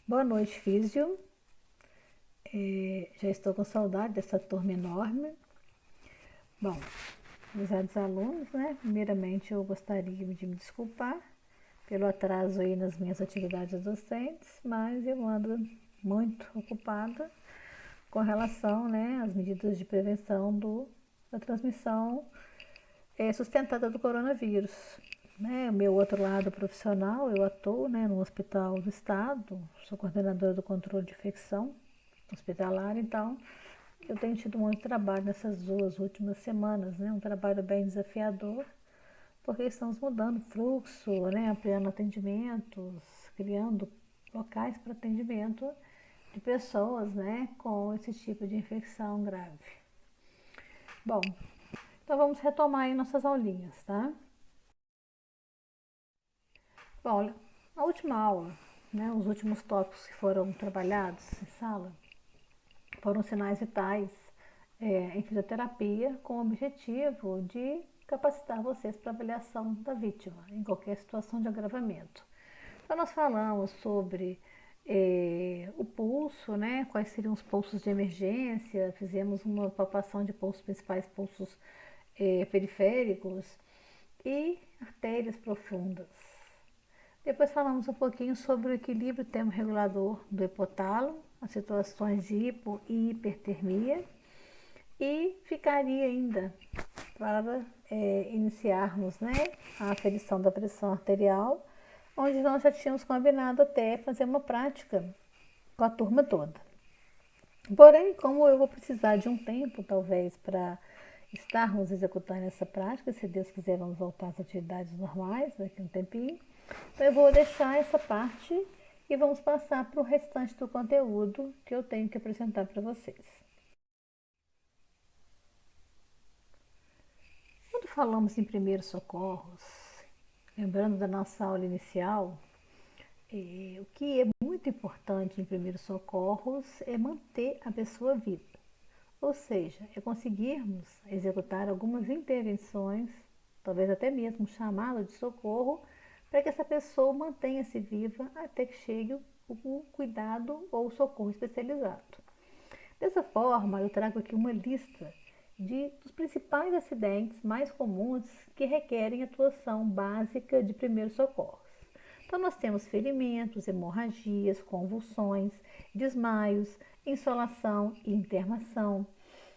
Boa noite, Físio. Já estou com saudade dessa turma enorme. Bom, avisados alunos, né? Primeiramente, eu gostaria de me desculpar pelo atraso aí nas minhas atividades docentes, mas eu ando muito ocupada com relação, né, às medidas de prevenção da transmissão sustentada do coronavírus. Né, o meu outro lado profissional, eu atuo, né, no Hospital do Estado, sou coordenadora do controle de infecção hospitalar, então eu tenho tido muito trabalho nessas 2 últimas semanas, né, um trabalho bem desafiador, porque estamos mudando fluxo, né, ampliando atendimentos, criando locais para atendimento de pessoas, né, com esse tipo de infecção grave. Bom, então vamos retomar aí nossas aulinhas, tá? Bom, olha, a última aula, né, os últimos tópicos que foram trabalhados em sala foram sinais vitais em fisioterapia com o objetivo de capacitar vocês para avaliação da vítima em qualquer situação de agravamento. Então nós falamos sobre o pulso, né, quais seriam os pulsos de emergência, fizemos uma palpação de pulsos principais, pulsos periféricos e artérias profundas. Depois falamos um pouquinho sobre o equilíbrio termorregulador do hipotálamo, as situações de hipo e hipertermia, e ficaria ainda para iniciarmos, né, a aferição da pressão arterial, onde nós já tínhamos combinado até fazer uma prática com a turma toda. Porém, como eu vou precisar de um tempo, talvez, para estarmos executando essa prática, se Deus quiser, vamos voltar às atividades normais daqui a um tempinho. Então, eu vou deixar essa parte e vamos passar para o restante do conteúdo que eu tenho que apresentar para vocês. Quando falamos em primeiros socorros, lembrando da nossa aula inicial, o que é muito importante em primeiros socorros é manter a pessoa viva. Ou seja, é conseguirmos executar algumas intervenções, talvez até mesmo chamado de socorro, para que essa pessoa mantenha-se viva até que chegue o cuidado ou o socorro especializado. Dessa forma, eu trago aqui uma lista dos principais acidentes mais comuns que requerem atuação básica de primeiros socorros. Então, nós temos ferimentos, hemorragias, convulsões, desmaios, insolação e internação,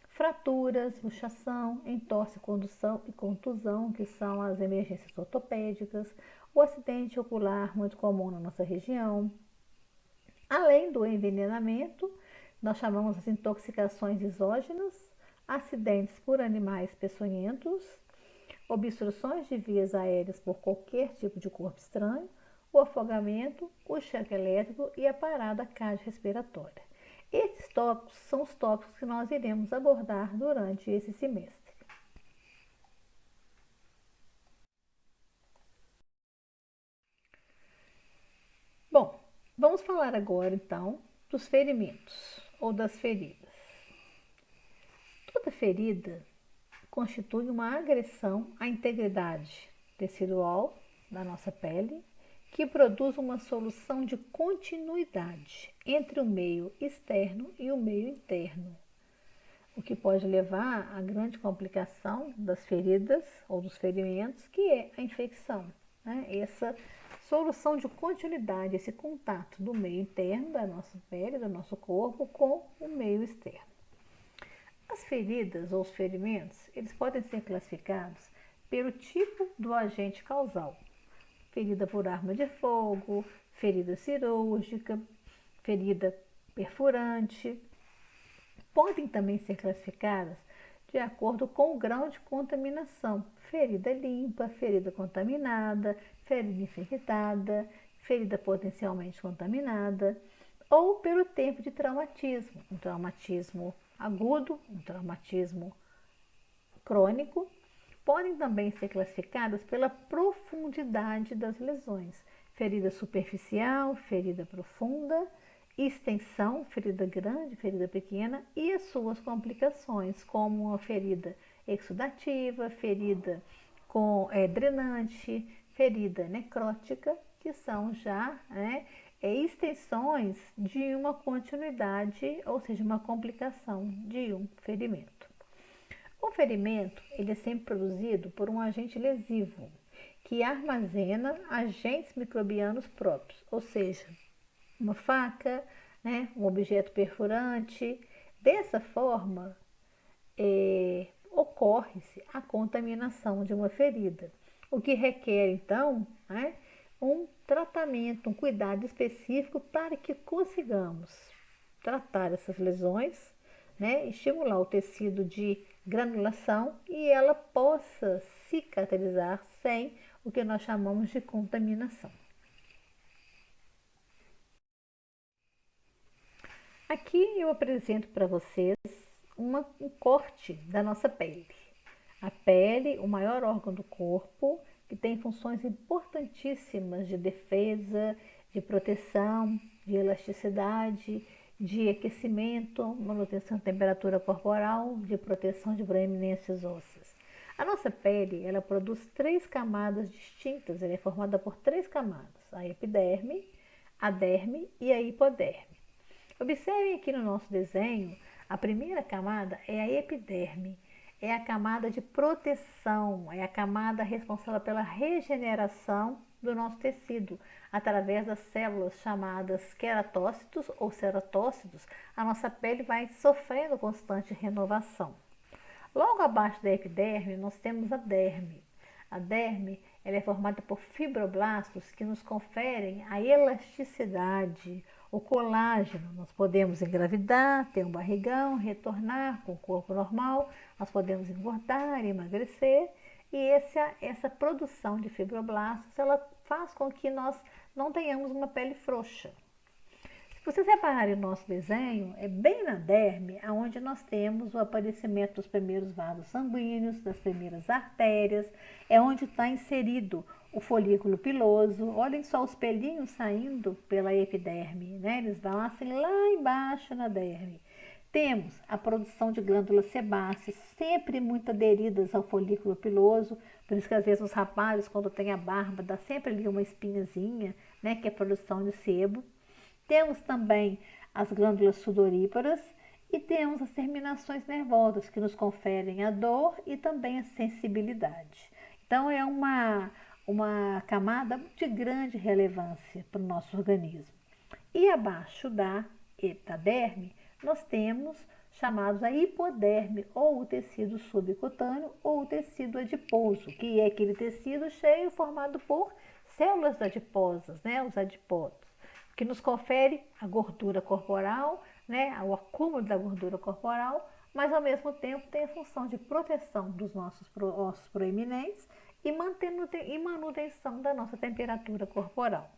fraturas, luxação, entorse, condução e contusão, que são as emergências ortopédicas, o acidente ocular, muito comum na nossa região. Além do envenenamento, nós chamamos as intoxicações exógenas, acidentes por animais peçonhentos, obstruções de vias aéreas por qualquer tipo de corpo estranho, o afogamento, o choque elétrico e a parada cardiorrespiratória. Esses tópicos são os tópicos que nós iremos abordar durante esse semestre. Bom, vamos falar agora então dos ferimentos ou das feridas. Toda ferida constitui uma agressão à integridade tecidual da nossa pele, que produz uma solução de continuidade entre o meio externo e o meio interno, o que pode levar à grande complicação das feridas ou dos ferimentos, que é a infecção. Né? Essa solução de continuidade, esse contato do meio interno da nossa pele, do nosso corpo, com o meio externo. As feridas ou os ferimentos, eles podem ser classificados pelo tipo do agente causal. Ferida por arma de fogo, ferida cirúrgica, ferida perfurante. Podem também ser classificadas de acordo com o grau de contaminação. Ferida limpa, ferida contaminada, ferida infectada, ferida potencialmente contaminada, ou pelo tempo de traumatismo. Um traumatismo agudo, um traumatismo crônico. Podem também ser classificadas pela profundidade das lesões. Ferida superficial, ferida profunda, extensão, ferida grande, ferida pequena, e as suas complicações, como uma ferida exudativa, ferida com drenante, ferida necrótica que são já, né, extensões de uma continuidade, ou seja, uma complicação de um ferimento. O ferimento ele é sempre produzido por um agente lesivo, que armazena agentes microbianos próprios, ou seja, uma faca, né, um objeto perfurante. Dessa forma, ocorre-se a contaminação de uma ferida, o que requer, então, né, um tratamento, um cuidado específico para que consigamos tratar essas lesões, né, estimular o tecido de granulação e ela possa cicatrizar sem o que nós chamamos de contaminação. Aqui eu apresento para vocês um corte da nossa pele. A pele, o maior órgão do corpo, que tem funções importantíssimas de defesa, de proteção, de elasticidade, de aquecimento, manutenção da temperatura corporal, de proteção de proeminências ósseas. A nossa pele, ela produz 3 camadas distintas, ela é formada por 3 camadas, a epiderme, a derme e a hipoderme. Observem aqui no nosso desenho, a primeira camada é a epiderme, é a camada de proteção, é a camada responsável pela regeneração do nosso tecido, através das células chamadas queratócitos ou cerotócitos, a nossa pele vai sofrendo constante renovação. Logo abaixo da epiderme, nós temos a derme. A derme ela é formada por fibroblastos que nos conferem a elasticidade, o colágeno. Nós podemos engravidar, ter um barrigão, retornar com o corpo normal, nós podemos engordar, emagrecer, e essa produção de fibroblastos ela faz com que nós não tenhamos uma pele frouxa. Se vocês repararem no nosso desenho, é bem na derme onde nós temos o aparecimento dos primeiros vasos sanguíneos, das primeiras artérias, é onde está inserido o folículo piloso. Olhem só os pelinhos saindo pela epiderme, né? Eles vão assim lá embaixo na derme. Temos a produção de glândulas sebáceas, sempre muito aderidas ao folículo piloso, por isso que às vezes os rapazes, quando tem a barba, dá sempre ali uma espinhazinha, né? Que é a produção de sebo. Temos também as glândulas sudoríparas e temos as terminações nervosas que nos conferem a dor e também a sensibilidade. Então é uma camada de grande relevância para o nosso organismo. E abaixo da derme nós temos chamados a hipoderme ou o tecido subcutâneo ou o tecido adiposo, que é aquele tecido cheio formado por células adiposas, né, os adipócitos, que nos confere a gordura corporal, né, o acúmulo da gordura corporal, mas ao mesmo tempo tem a função de proteção dos nossos ossos proeminentes e manutenção da nossa temperatura corporal.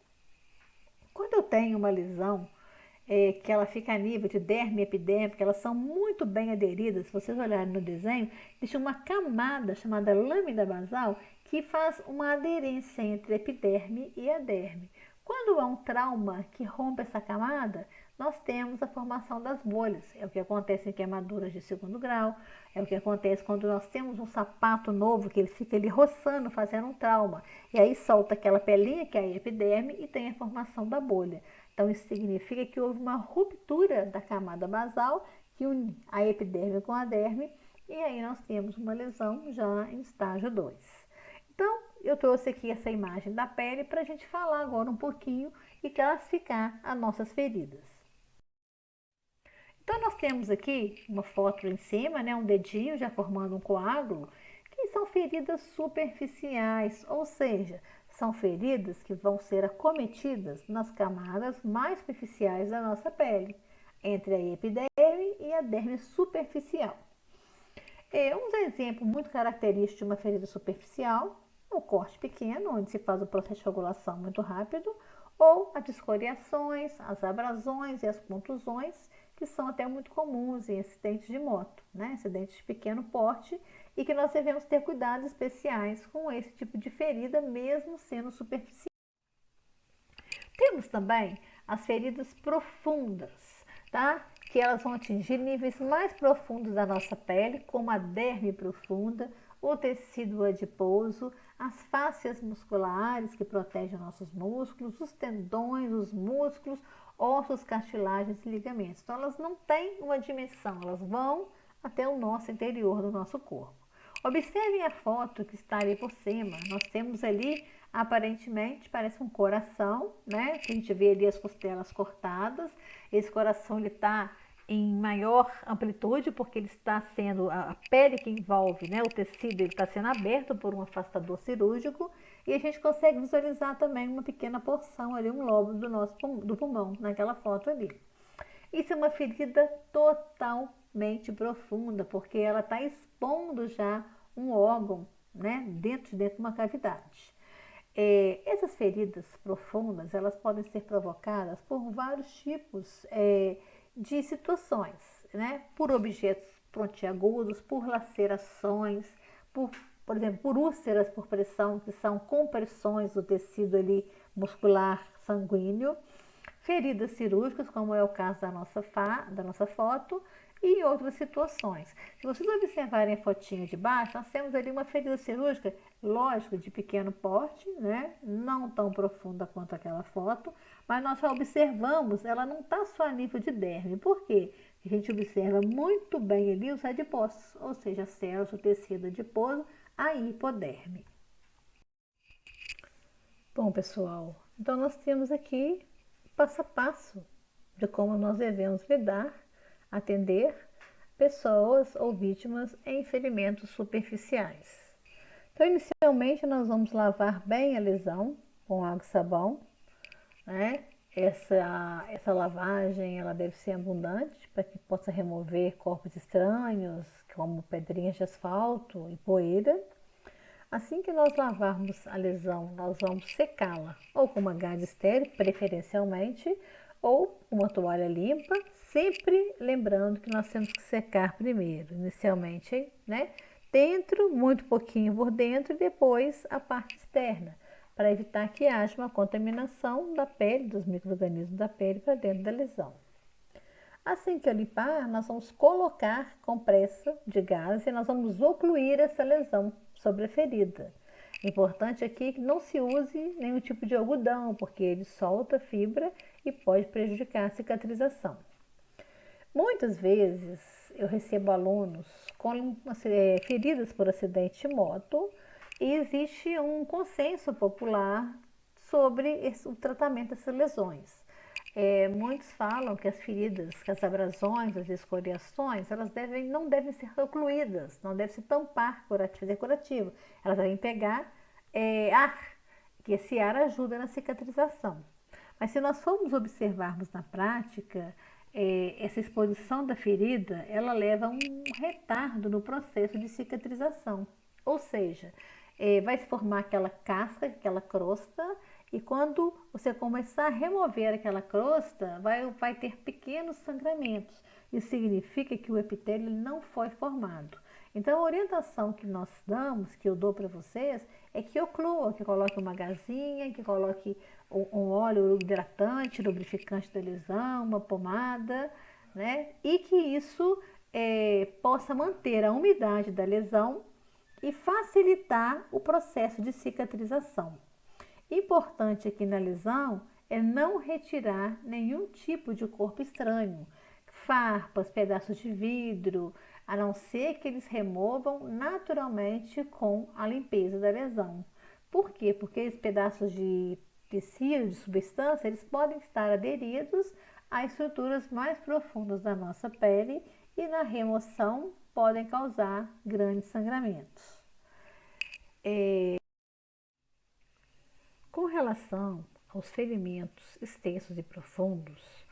Quando eu tenho uma lesão que ela fica a nível de derme e epiderme, que elas são muito bem aderidas, se vocês olharem no desenho, existe uma camada chamada lâmina basal que faz uma aderência entre a epiderme e a derme. Quando há um trauma que rompe essa camada, nós temos a formação das bolhas. É o que acontece em queimaduras de 2º grau, é o que acontece quando nós temos um sapato novo que ele fica ali roçando, fazendo um trauma. E aí solta aquela pelinha que é a epiderme e tem a formação da bolha. Então isso significa que houve uma ruptura da camada basal que une a epiderme com a derme e aí nós temos uma lesão já em estágio 2. Então, eu trouxe aqui essa imagem da pele para a gente falar agora um pouquinho e classificar as nossas feridas. Então, nós temos aqui uma foto em cima, né, um dedinho já formando um coágulo, que são feridas superficiais, ou seja, são feridas que vão ser acometidas nas camadas mais superficiais da nossa pele, entre a epiderme e a derme superficial. Um exemplo muito característico de uma ferida superficial é o corte pequeno, onde se faz o processo de coagulação muito rápido, ou as escoriações, as abrasões e as contusões, que são até muito comuns em acidentes de moto, né? Acidentes de pequeno porte, e que nós devemos ter cuidados especiais com esse tipo de ferida, mesmo sendo superficial. Temos também as feridas profundas, tá? Que elas vão atingir níveis mais profundos da nossa pele, como a derme profunda, o tecido adiposo, as fáscias musculares que protegem nossos músculos, os tendões, os músculos, ossos, cartilagens e ligamentos. Então, elas não têm uma dimensão, elas vão até o nosso interior do nosso corpo. Observem a foto que está ali por cima. Nós temos ali, aparentemente, parece um coração, né? Que a gente vê ali as costelas cortadas. Esse coração ele está em maior amplitude porque ele está sendo a pele que envolve, né, o tecido, ele está sendo aberto por um afastador cirúrgico e a gente consegue visualizar também uma pequena porção ali, um lobo do pulmão naquela foto ali. Isso é uma ferida totalmente profunda porque ela está expondo já um órgão, né, dentro de uma cavidade. Essas feridas profundas, elas podem ser provocadas por vários tipos de situações, né? Por objetos pontiagudos, por lacerações, por exemplo, por úlceras por pressão, que são compressões do tecido ali muscular sanguíneo, feridas cirúrgicas, como é o caso da nossa foto, e em outras situações. Se vocês observarem a fotinha de baixo, nós temos ali uma ferida cirúrgica, lógico, de pequeno porte, né? Não tão profunda quanto aquela foto, mas nós já observamos, ela não está só a nível de derme. Por quê? A gente observa muito bem ali os adipócitos, ou seja, as células do tecido adiposo, a hipoderme. Bom, pessoal, então nós temos aqui passo a passo de como nós devemos lidar, atender pessoas ou vítimas em ferimentos superficiais. Então, inicialmente, nós vamos lavar bem a lesão com água e sabão, né? Essa lavagem ela deve ser abundante para que possa remover corpos estranhos, como pedrinhas de asfalto e poeira. Assim que nós lavarmos a lesão, nós vamos secá-la, ou com uma gaze estéril, preferencialmente, ou uma toalha limpa, sempre lembrando que nós temos que secar primeiro, inicialmente, né? Dentro, muito pouquinho por dentro, e depois a parte externa, para evitar que haja uma contaminação da pele, dos micro-organismos da pele para dentro da lesão. Assim que eu limpar, nós vamos colocar compressa de gás e nós vamos ocluir essa lesão sobre a ferida. Importante aqui que não se use nenhum tipo de algodão, porque ele solta fibra e pode prejudicar a cicatrização. Muitas vezes eu recebo alunos com feridas por acidente de moto e existe um consenso popular sobre o tratamento dessas lesões. Muitos falam que as feridas, que as abrasões, as escoriações, elas não devem ser ocluídas, não devem se tampar, fazer curativo. Elas devem pegar ar, que esse ar ajuda na cicatrização. Mas se nós formos observarmos na prática, essa exposição da ferida, ela leva a um retardo no processo de cicatrização. Ou seja, vai se formar aquela casca, aquela crosta, e quando você começar a remover aquela crosta, vai ter pequenos sangramentos. Isso significa que o epitélio não foi formado. Então, a orientação que nós damos, que eu dou para vocês, é que oclua, que coloque uma gazinha, que coloque um óleo hidratante, lubrificante da lesão, uma pomada, né? E que isso possa manter a umidade da lesão e facilitar o processo de cicatrização. Importante aqui na lesão é não retirar nenhum tipo de corpo estranho, farpas, pedaços de vidro, a não ser que eles removam naturalmente com a limpeza da lesão. Por quê? Porque esses pedaços de tecido, de substância, eles podem estar aderidos a estruturas mais profundas da nossa pele e na remoção podem causar grandes sangramentos. Com relação aos ferimentos extensos e profundos,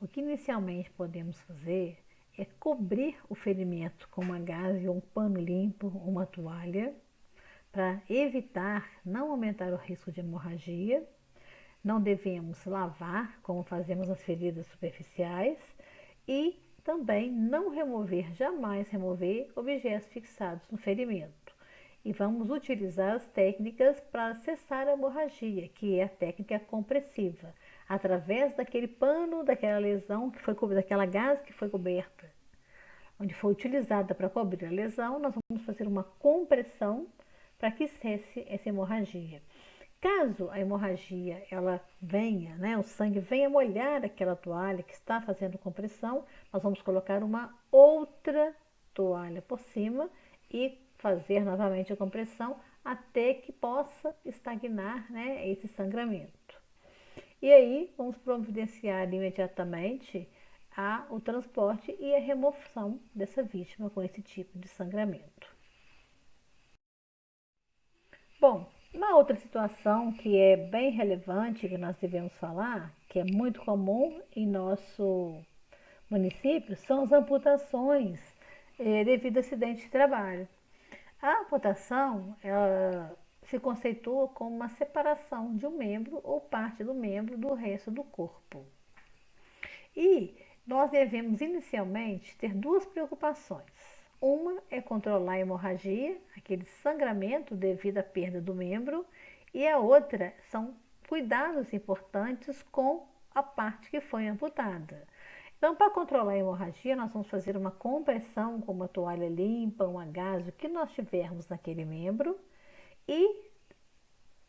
o que inicialmente podemos fazer é cobrir o ferimento com uma gaze ou um pano limpo, uma toalha, para evitar, não aumentar o risco de hemorragia. Não devemos lavar, como fazemos nas feridas superficiais, e também jamais remover objetos fixados no ferimento. E vamos utilizar as técnicas para cessar a hemorragia, que é a técnica compressiva, através daquele pano, daquela lesão que foi coberta, daquela gaze que foi coberta, onde foi utilizada para cobrir a lesão, nós vamos fazer uma compressão para que cesse essa hemorragia. Caso a hemorragia ela venha, né, o sangue venha molhar aquela toalha que está fazendo compressão, nós vamos colocar uma outra toalha por cima e fazer novamente a compressão até que possa estagnar, né, esse sangramento. E aí vamos providenciar imediatamente o transporte e a remoção dessa vítima com esse tipo de sangramento. Bom, uma outra situação que é bem relevante que nós devemos falar, que é muito comum em nosso município, são as amputações devido a acidente de trabalho. A amputação ela se conceitua como uma separação de um membro ou parte do membro do resto do corpo. E nós devemos inicialmente ter duas preocupações. Uma é controlar a hemorragia, aquele sangramento devido à perda do membro, e a outra são cuidados importantes com a parte que foi amputada. Então, para controlar a hemorragia, nós vamos fazer uma compressão com uma toalha limpa, um agasalho, o que nós tivermos naquele membro. E,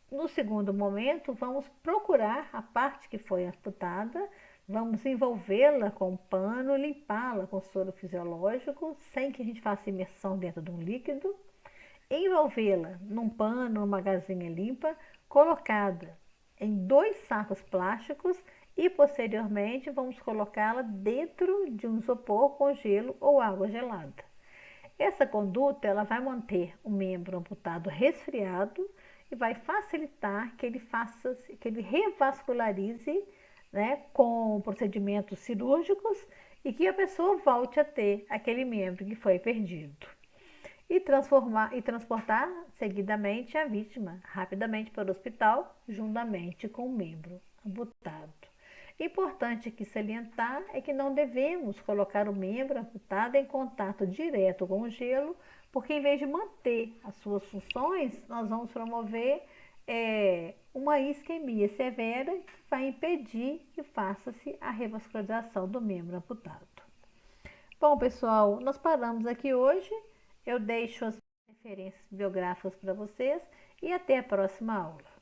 no segundo momento, vamos procurar a parte que foi amputada, vamos envolvê-la com um pano, limpá-la com soro fisiológico, sem que a gente faça imersão dentro de um líquido, envolvê-la num pano, uma gazinha limpa, colocada em 2 sacos plásticos e posteriormente vamos colocá-la dentro de um isopor com gelo ou água gelada. Essa conduta ela vai manter o membro amputado resfriado e vai facilitar que ele revascularize, né, com procedimentos cirúrgicos e que a pessoa volte a ter aquele membro que foi perdido. E transportar seguidamente a vítima rapidamente para o hospital, juntamente com o membro amputado. Importante aqui salientar é que não devemos colocar o membro amputado em contato direto com o gelo, porque em vez de manter as suas funções, nós vamos promover uma isquemia severa que vai impedir que faça-se a revascularização do membro amputado. Bom, pessoal, nós paramos aqui hoje. Eu deixo as referências biográficas para vocês e até a próxima aula.